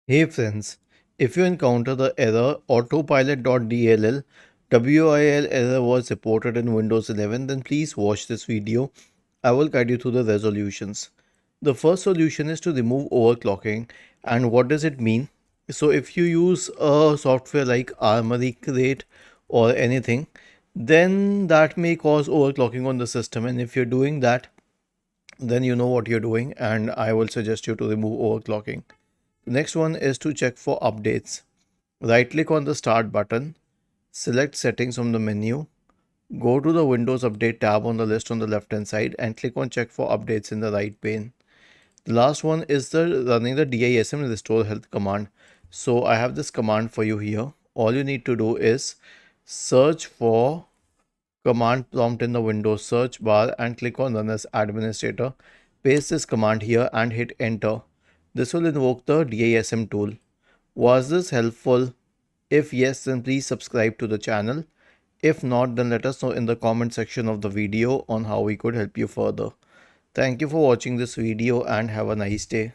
Hey friends, if you encounter the error Autopilot.dll WIL error was reported in Windows 11, then please watch this video. I will guide you through the resolutions. The first solution is to remove overclocking. And what does it mean? So if you use a software like Armory Crate or anything, then that may cause overclocking on the system. And if you're doing that, then you know what you're doing, and I will suggest you to remove overclocking. Next one is to check for updates. Right click on the start button, select settings from the menu, go to the Windows Update tab on the list on the left hand side and click on check for updates in the right pane. The last one is the running the DISM restore health command. So I have this command for you here. All you need to do is search for command prompt in the Windows search bar and click on run as administrator. Paste this command here and hit enter. This will invoke the DISM tool. Was this helpful? If yes, then please subscribe to the channel. If not, then let us know in the comment section of the video on how we could help you further. Thank you for watching this video and have a nice day.